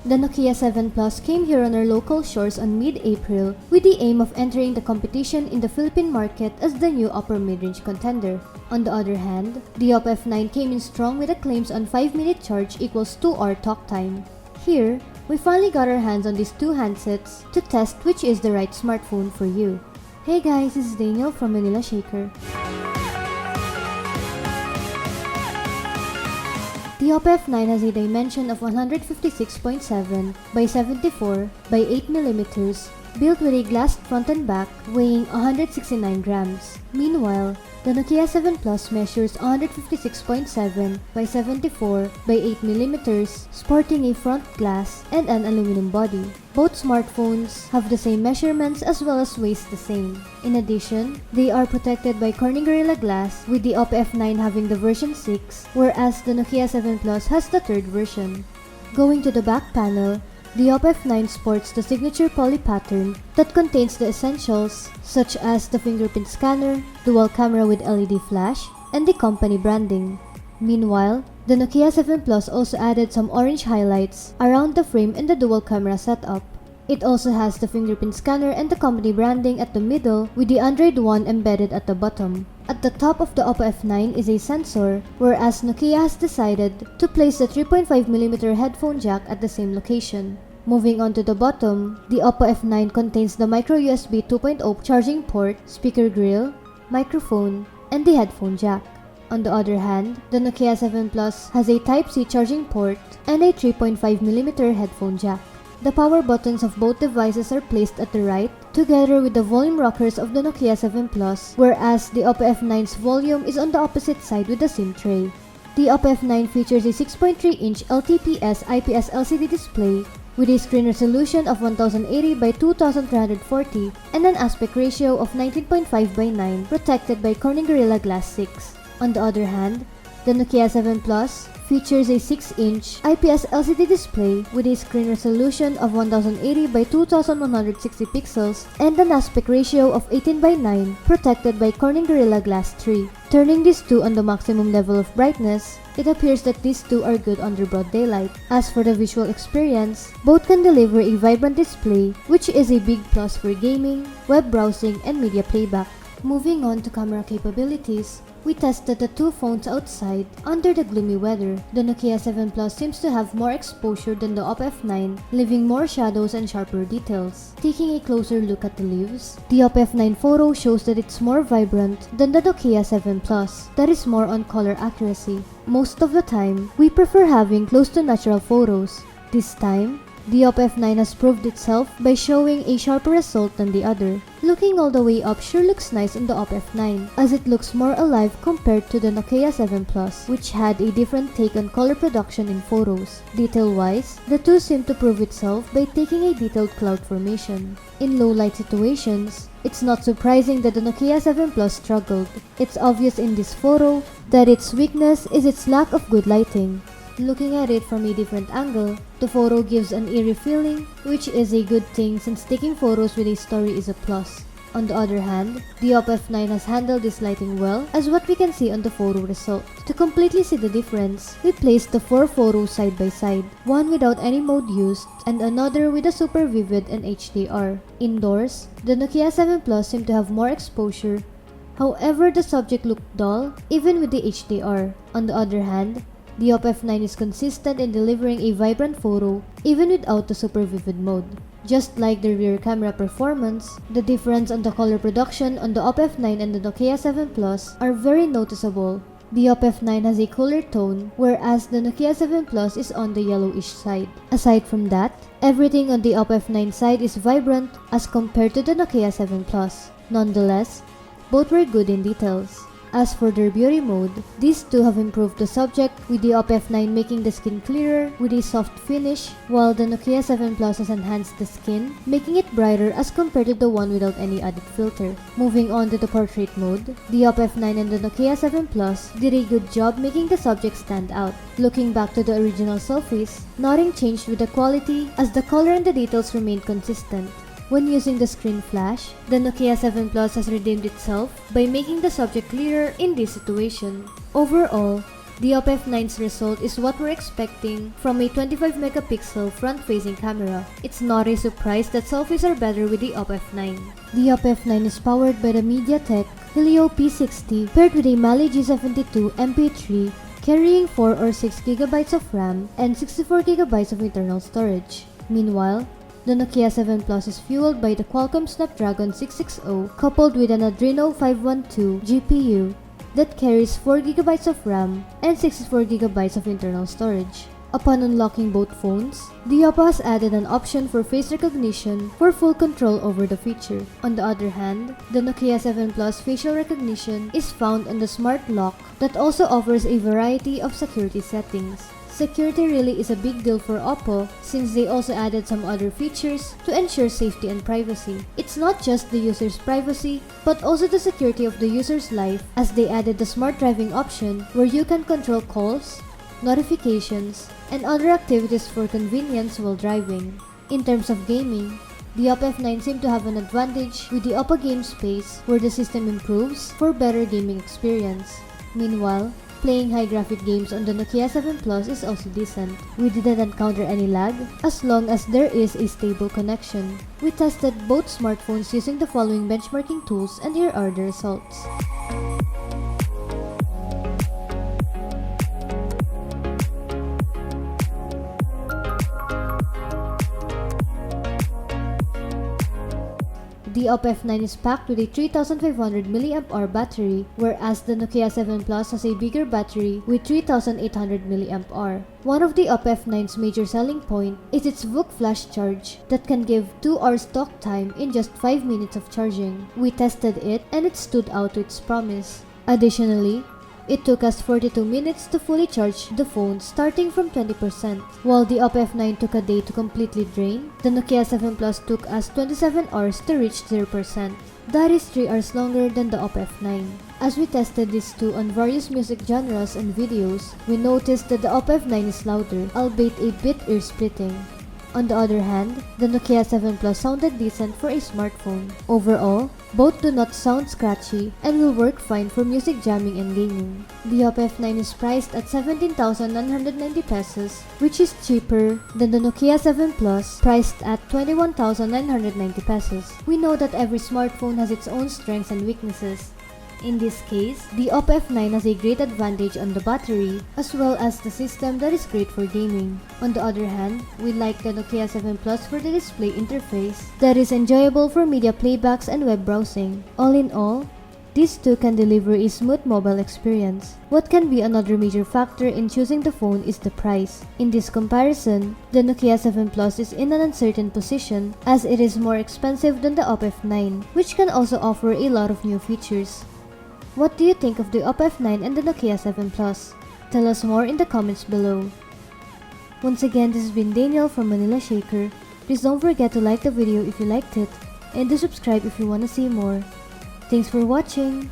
The Nokia 7 Plus came here on our local shores on mid-April with the aim of entering the competition in the Philippine market as the new upper mid-range contender. On the other hand, the OPPO F9 came in strong with the claims on 5-minute charge equals 2-hour talk time. Here, we finally got our hands on these two handsets to test which is the right smartphone for you. Hey guys, this is Daniel from Manila Shaker. The OPPO F9 has a dimension of 156.7 by 74 by 8mm, built with a glass front and back, weighing 169 grams. Meanwhile, the Nokia 7 Plus measures 156.7 by 74 by 8mm, sporting a front glass and an aluminum body. Both smartphones have the same measurements as well as weighs the same. In addition, they are protected by Corning Gorilla Glass, with the OPPO F9 having the version 6, whereas the Nokia 7 Plus has the third version. Going to the back panel, the OPPO F9 sports the signature poly pattern that contains the essentials such as the fingerprint scanner, dual camera with LED flash, and the company branding. Meanwhile, the Nokia 7 Plus also added some orange highlights around the frame and the dual camera setup. It also has the fingerprint scanner and the company branding at the middle, with the Android One embedded at the bottom. At the top of the OPPO F9 is a sensor, whereas Nokia has decided to place the 3.5mm headphone jack at the same location. Moving on to the bottom, the OPPO F9 contains the micro USB 2.0 charging port, speaker grill, microphone, and the headphone jack. On the other hand, the Nokia 7 Plus has a Type-C charging port and a 3.5mm headphone jack. The power buttons of both devices are placed at the right, together with the volume rockers of the Nokia 7 Plus, whereas the OPPO F9's volume is on the opposite side with the SIM tray. The OPPO F9 features a 6.3-inch LTPS IPS LCD display with a screen resolution of 1080 by 2340 and an aspect ratio of 19.5 by 9, protected by Corning Gorilla Glass 6. On the other hand, the Nokia 7 Plus features a 6-inch IPS LCD display with a screen resolution of 1080 by 2160 pixels and an aspect ratio of 18 by 9, protected by Corning Gorilla Glass 3. Turning these two on the maximum level of brightness, it appears that these two are good under broad daylight. As for the visual experience, both can deliver a vibrant display, which is a big plus for gaming, web browsing, and media playback. Moving on to camera capabilities, we tested the two phones outside under the gloomy weather. The Nokia 7 Plus seems to have more exposure than the OPPO F9, leaving more shadows and sharper details. Taking a closer look at the leaves, the OPPO F9 photo shows that it's more vibrant than the Nokia 7 Plus, that is more on color accuracy. Most of the time, we prefer having close to natural photos. This time, the OPPO F9 has proved itself by showing a sharper result than the other. Looking all the way up sure looks nice on the OPPO F9, as it looks more alive compared to the Nokia 7 Plus, which had a different take on color production in photos. Detail-wise, the two seem to prove itself by taking a detailed cloud formation. In low light situations, it's not surprising that the Nokia 7 Plus struggled. It's obvious in this photo that its weakness is its lack of good lighting. Looking at it from a different angle, the photo gives an eerie feeling, which is a good thing since taking photos with a story is a plus. On the other hand, the OPPO F9 has handled this lighting well, as what we can see on the photo result. To completely see the difference, we placed the 4 photos side by side, one without any mode used and another with a super vivid and HDR. Indoors, the Nokia 7 Plus seemed to have more exposure, however the subject looked dull even with the HDR. On the other hand, the OPPO F9 is consistent in delivering a vibrant photo even without the super vivid mode. Just like the rear camera performance, the difference on the color production on the OPPO F9 and the Nokia 7 Plus are very noticeable. The OPPO F9 has a cooler tone, whereas the Nokia 7 Plus is on the yellowish side. Aside from that, everything on the OPPO F9 side is vibrant as compared to the Nokia 7 Plus. Nonetheless, both were good in details. As for their beauty mode, these two have improved the subject, with the OPPO F9 making the skin clearer with a soft finish, while the Nokia 7 Plus has enhanced the skin, making it brighter as compared to the one without any added filter. Moving on to the portrait mode, the OPPO F9 and the Nokia 7 Plus did a good job making the subject stand out. Looking back to the original selfies, nothing changed with the quality as the color and the details remained consistent. When using the screen flash, the Nokia 7 Plus has redeemed itself by making the subject clearer in this situation. Overall, The OPPO F9's result is what we're expecting from a 25 megapixel front-facing camera. It's not a surprise that selfies are better with the OPPO F9. The OPPO F9 is powered by the MediaTek Helio P60 paired with a Mali G72 MP3 carrying 4 or 6 GB of RAM and 64 GB of internal storage. Meanwhile, the Nokia 7 Plus is fueled by the Qualcomm Snapdragon 660 coupled with an Adreno 512 GPU that carries 4 GB of RAM and 64 GB of internal storage. Upon unlocking both phones, the OPPO has added an option for face recognition for full control over the feature. On the other hand, the Nokia 7 Plus facial recognition is found on the Smart Lock that also offers a variety of security settings. Security really is a big deal for OPPO since they also added some other features to ensure safety and privacy. It's not just the user's privacy, but also the security of the user's life as they added the smart driving option where you can control calls, notifications, and other activities for convenience while driving. In terms of gaming, the OPPO F9 seemed to have an advantage with the OPPO Game Space where the system improves for better gaming experience. Meanwhile, playing high-graphic games on the Nokia 7 Plus is also decent. We didn't encounter any lag as long as there is a stable connection. We tested both smartphones using the following benchmarking tools and here are the results. The OPPO F9 is packed with a 3500 mAh battery, whereas the Nokia 7 Plus has a bigger battery with 3800 mAh. One of the OPPO F9's major selling point is its VOOC flash charge that can give 2 hours talk time in just 5 minutes of charging. We tested it and it stood out to its promise. Additionally, it took us 42 minutes to fully charge the phone starting from 20%. While the OPPO F9 took a day to completely drain, the Nokia 7 Plus took us 27 hours to reach 0%. That is 3 hours longer than the OPPO F9. As we tested these two on various music genres and videos, we noticed that the OPPO F9 is louder, albeit a bit ear-splitting. On the other hand, the Nokia 7 Plus sounded decent for a smartphone. Overall, both do not sound scratchy and will work fine for music jamming and gaming. The OPPO F9 is priced at 17,990 pesos, which is cheaper than the Nokia 7 Plus priced at 21,990 pesos. We know that every smartphone has its own strengths and weaknesses. In this case, the OPPO F9 has a great advantage on the battery as well as the system that is great for gaming. On the other hand, we like the Nokia 7 Plus for the display interface that is enjoyable for media playbacks and web browsing. All in all, these two can deliver a smooth mobile experience. What can be another major factor in choosing the phone is the price. In this comparison, the Nokia 7 Plus is in an uncertain position as it is more expensive than the OPPO F9, which can also offer a lot of new features. What do you think of the OPPO F9 and the Nokia 7 Plus? Tell us more in the comments below. Once again, this has been Daniel from Manila Shaker. Please don't forget to like the video if you liked it and to subscribe if you want to see more. Thanks for watching!